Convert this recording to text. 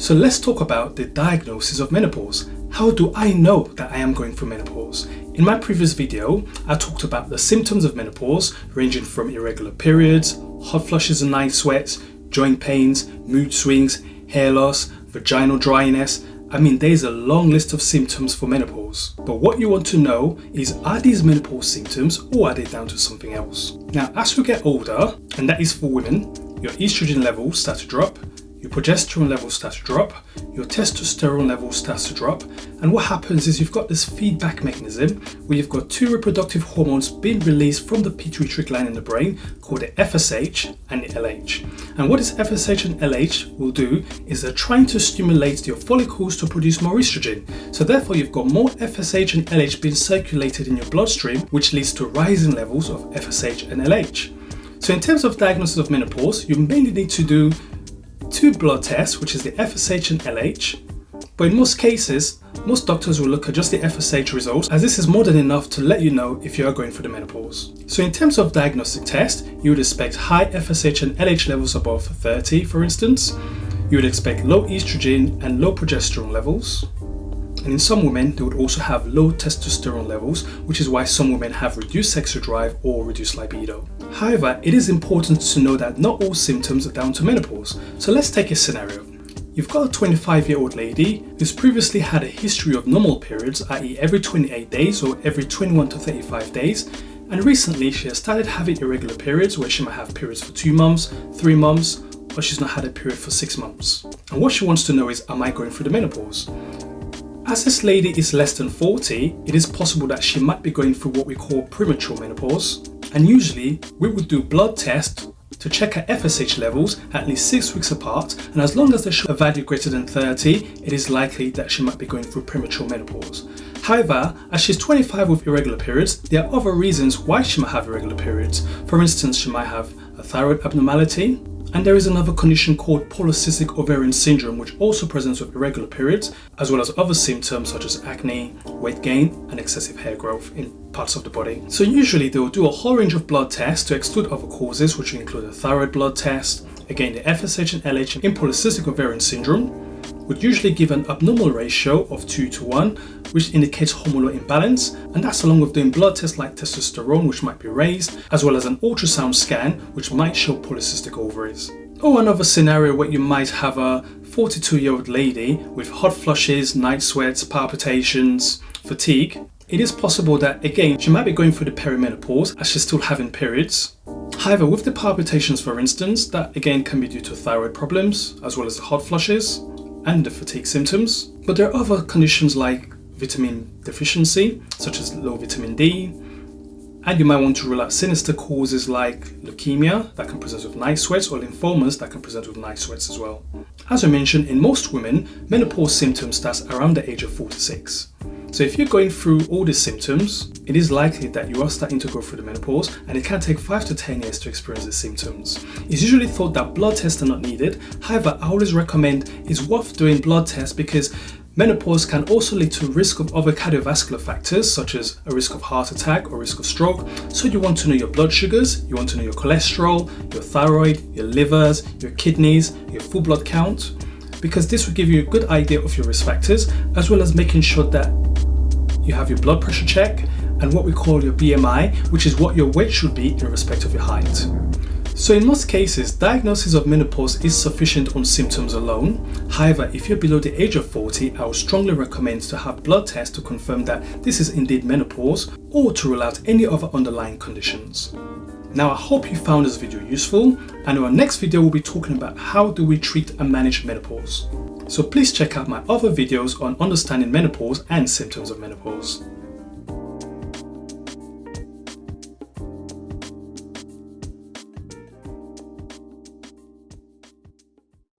So let's talk about the diagnosis of menopause. How do I know that I am going through menopause? In my previous video, I talked about the symptoms of menopause ranging from irregular periods, hot flushes and night sweats, joint pains, mood swings, hair loss, vaginal dryness. There's a long list of symptoms for menopause. But what you want to know is, are these menopause symptoms or are they down to something else? Now, as we get older, and that is for women, your estrogen levels start to drop, your progesterone levels start to drop, your testosterone levels start to drop, and what happens is you've got this feedback mechanism where you've got two reproductive hormones being released from the pituitary gland in the brain called the FSH and the LH. And what this FSH and LH will do is they're trying to stimulate your follicles to produce more estrogen. So therefore you've got more FSH and LH being circulated in your bloodstream, which leads to rising levels of FSH and LH. So in terms of diagnosis of menopause, you mainly need to do two blood tests, which is the FSH and LH, but in most cases, most doctors will look at just the FSH results, as this is more than enough to let you know if you are going through the menopause. So in terms of diagnostic test, you would expect high FSH and LH levels above 30, for instance. You would expect low estrogen and low progesterone levels. And in some women, they would also have low testosterone levels, which is why some women have reduced sexual drive or reduced libido. However, it is important to know that not all symptoms are down to menopause. So let's take a scenario. You've got a 25-year-old lady who's previously had a history of normal periods, i.e. every 28 days or every 21 to 35 days, and recently she has started having irregular periods where she might have periods for 2 months, 3 months, or she's not had a period for 6 months. And what she wants to know is, am I going through the menopause? As this lady is less than 40, it is possible that she might be going through what we call premature menopause. And usually we would do blood tests to check her FSH levels at least 6 weeks apart, and as long as they show a value greater than 30, it is likely that she might be going through premature menopause. However, as she's 25 with irregular periods, there are other reasons why she might have irregular periods. For instance, she might have a thyroid abnormality, and there is another condition called polycystic ovarian syndrome, which also presents with irregular periods, as well as other symptoms such as acne, weight gain, and excessive hair growth in parts of the body. So usually they will do a whole range of blood tests to exclude other causes, which will include a thyroid blood test. Again, the FSH and LH in polycystic ovarian syndrome would usually give an abnormal ratio of 2 to 1, which indicates hormonal imbalance, and that's along with doing blood tests like testosterone, which might be raised, as well as an ultrasound scan, which might show polycystic ovaries. Or another scenario where you might have a 42-year-old lady with hot flushes, night sweats, palpitations, fatigue. It is possible that, again, she might be going through the perimenopause as she's still having periods. However, with the palpitations, for instance, that again can be due to thyroid problems, as well as the hot flushes and the fatigue symptoms. But there are other conditions like vitamin deficiency, such as low vitamin D, and you might want to rule out sinister causes like leukemia that can present with night sweats, or lymphomas that can present with night sweats as well. As I mentioned, in most women, menopause symptoms start around the age of 46. So if you're going through all these symptoms, it is likely that you are starting to go through the menopause, and it can take 5 to 10 years to experience the symptoms. It's usually thought that blood tests are not needed. However, I always recommend it's worth doing blood tests because menopause can also lead to risk of other cardiovascular factors, such as a risk of heart attack or risk of stroke. So you want to know your blood sugars, you want to know your cholesterol, your thyroid, your livers, your kidneys, your full blood count, because this will give you a good idea of your risk factors, as well as making sure that you have your blood pressure check and what we call your BMI, which is what your weight should be in respect of your height. So in most cases, diagnosis of menopause is sufficient on symptoms alone. However, if you're below the age of 40, I would strongly recommend to have blood tests to confirm that this is indeed menopause, or to rule out any other underlying conditions. Now, I hope you found this video useful, and in our next video we'll be talking about how do we treat and manage menopause. So please check out my other videos on understanding menopause and symptoms of menopause.